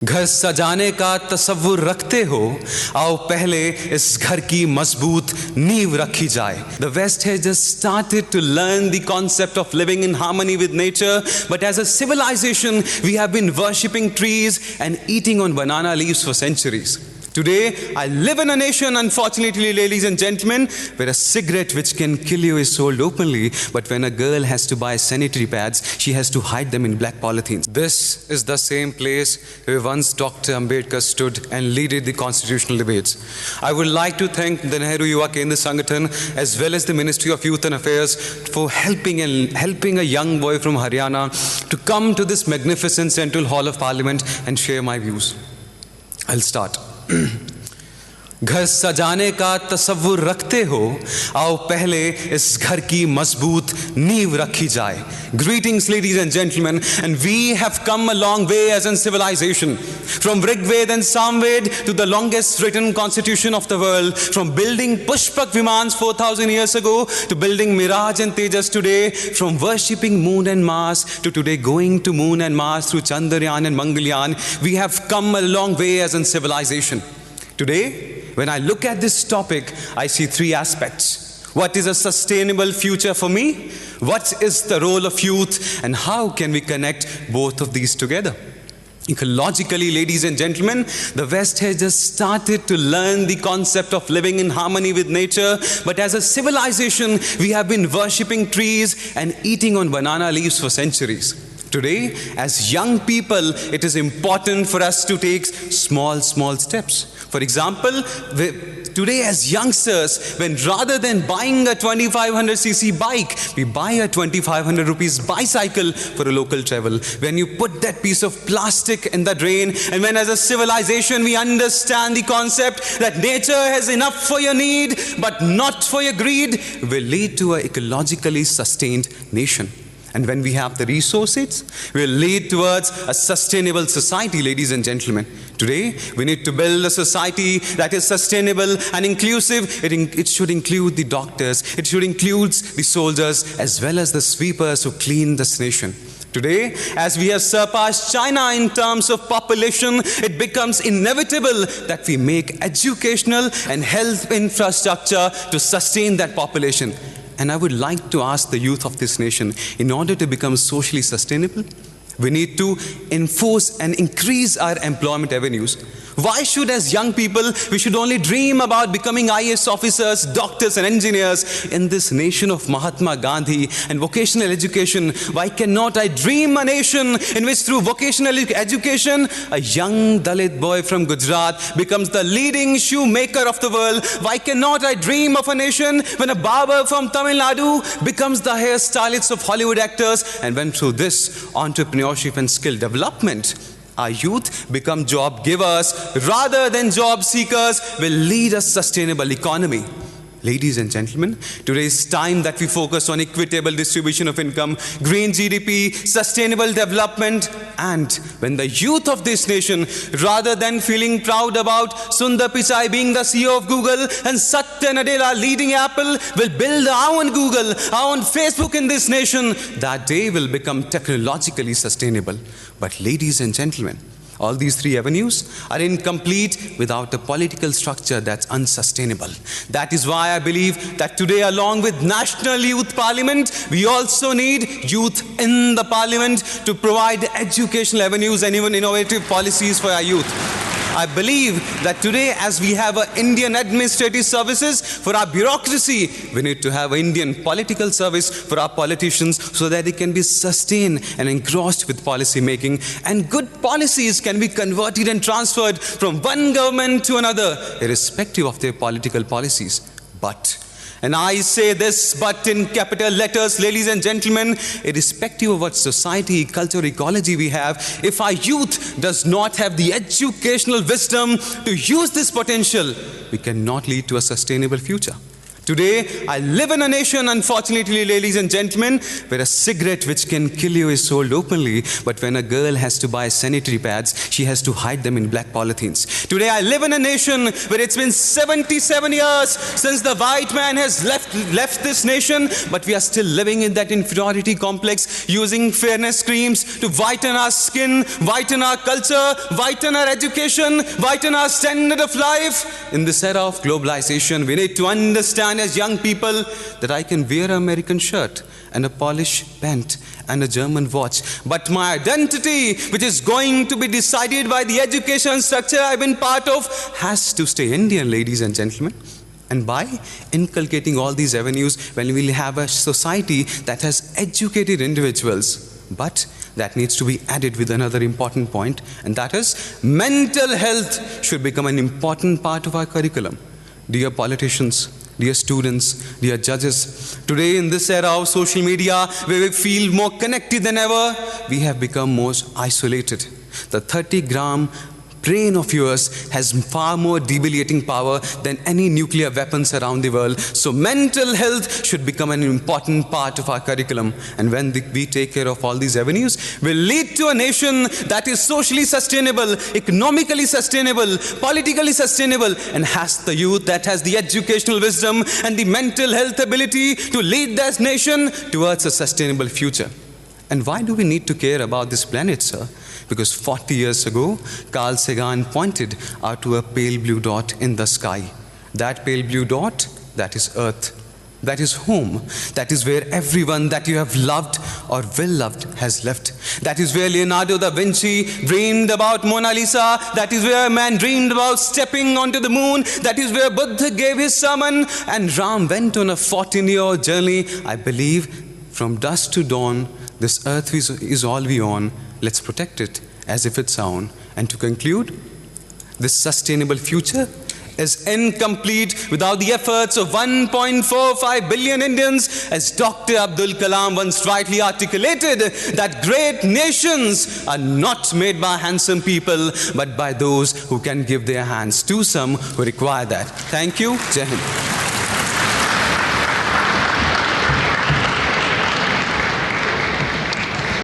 घर सजाने का तसव्वुर रखते हो, आओ पहले इस घर की मजबूत नींव रखी जाए. The West has just started to learn the concept of living in harmony with nature, but as a civilization we have been worshipping trees and eating on banana leaves for centuries. Today, I live in a nation, unfortunately, ladies and gentlemen, where a cigarette which can kill you is sold openly, but when a girl has to buy sanitary pads, she has to hide them in black polythenes. This is the same place where once Dr. Ambedkar stood and led the constitutional debates. I would like to thank the Nehru Yuva Kendra Sangathan as well as the Ministry of Youth and Affairs for helping a young boy from Haryana to come to this magnificent Central Hall of Parliament and share my views. I'll start. घर सजाने का तसव्वुर रखते हो, आओ पहले इस घर की मजबूत नींव रखी जाए. Greetings, ladies and gentlemen, and we have come a long way as in civilization. From Rigved and Samved to the longest written constitution of the world, from building Pushpak Vimans 4,000 years ago to building Miraj and Tejas today, from worshipping moon and Mars to today going to moon and Mars through Chandrayaan and Mangalyaan, we have come a long way as in civilization. Today, when I look at this topic, I see three aspects. What is a sustainable future for me? What is the role of youth? And how can we connect both of these together? Ecologically, ladies and gentlemen, the West has just started to learn the concept of living in harmony with nature, but as a civilization, we have been worshipping trees and eating on banana leaves for centuries. Today, as young people, it is important for us to take small steps. For example, today as youngsters, when rather than buying a 2500cc bike, we buy a 2500 rupees bicycle for a local travel. When you put that piece of plastic in the drain, and when as a civilization we understand the concept that nature has enough for your need, but not for your greed, will lead to an ecologically sustained nation. And when we have the resources, we will lead towards a sustainable society, ladies and gentlemen. Today, we need to build a society that is sustainable and inclusive. It should include the doctors, it should include the soldiers, as well as the sweepers who clean this nation. Today, as we have surpassed China in terms of population, it becomes inevitable that we make educational and health infrastructure to sustain that population. And I would like to ask the youth of this nation, in order to become socially sustainable, we need to enforce and increase our employment avenues. Why should, as young people, we should only dream about becoming IAS officers, doctors and engineers in this nation of Mahatma Gandhi and vocational education? Why cannot I dream a nation in which through vocational education, a young Dalit boy from Gujarat becomes the leading shoemaker of the world? Why cannot I dream of a nation when a barber from Tamil Nadu becomes the hairstylist of Hollywood actors, and when through this entrepreneurship and skill development, our youth become job givers rather than job seekers, will lead a sustainable economy. Ladies and gentlemen, today is time that we focus on equitable distribution of income, green GDP, sustainable development, and when the youth of this nation, rather than feeling proud about Sundar Pichai being the CEO of Google and Satya Nadella leading Apple, will build our own Google, our own Facebook in this nation, that day will become technologically sustainable. But ladies and gentlemen, all these three avenues are incomplete without a political structure that's unsustainable. That is why I believe that today, along with National Youth Parliament, we also need youth in the parliament to provide educational avenues and even innovative policies for our youth. I believe that today, as we have an Indian administrative services for our bureaucracy, we need to have an Indian political service for our politicians so that they can be sustained and engrossed with policy making, and good policies can be converted and transferred from one government to another, irrespective of their political policies. But, and I say this but in capital letters, ladies and gentlemen, irrespective of what society, culture, ecology we have, if our youth does not have the educational wisdom to use this potential, we cannot lead to a sustainable future. Today, I live in a nation, unfortunately, ladies and gentlemen, where a cigarette which can kill you is sold openly, but when a girl has to buy sanitary pads, she has to hide them in black polythenes. Today, I live in a nation where it's been 77 years since the white man has left this nation, but we are still living in that inferiority complex, using fairness creams to whiten our skin, whiten our culture, whiten our education, whiten our standard of life. In this era of globalization, we need to understand as young people that I can wear an American shirt and a polished pant and a German watch, but my identity, which is going to be decided by the education structure I've been part of, has to stay Indian, ladies and gentlemen. And by inculcating all these avenues, when we'll have a society that has educated individuals, but that needs to be added with another important point, and that is mental health should become an important part of our curriculum. Dear politicians, dear students, dear judges, today in this era of social media, where we feel more connected than ever, we have become most isolated. The 30-gram brain of yours has far more debilitating power than any nuclear weapons around the world. So mental health should become an important part of our curriculum. And when we take care of all these avenues, we'll lead to a nation that is socially sustainable, economically sustainable, politically sustainable, and has the youth that has the educational wisdom and the mental health ability to lead this nation towards a sustainable future. And why do we need to care about this planet, sir? Because 40 years ago, Carl Sagan pointed out to a pale blue dot in the sky. That pale blue dot, that is Earth. That is home. That is where everyone that you have loved or will loved has left. That is where Leonardo da Vinci dreamed about Mona Lisa. That is where man dreamed about stepping onto the moon. That is where Buddha gave his sermon. And Ram went on a 14-year journey. I believe from dusk to dawn, this earth is all we own. Let's protect it as if it's our own. And to conclude, this sustainable future is incomplete without the efforts of 1.45 billion Indians, as Dr. Abdul Kalam once rightly articulated, that great nations are not made by handsome people, but by those who can give their hands to some who require that. Thank you. Jai Hind.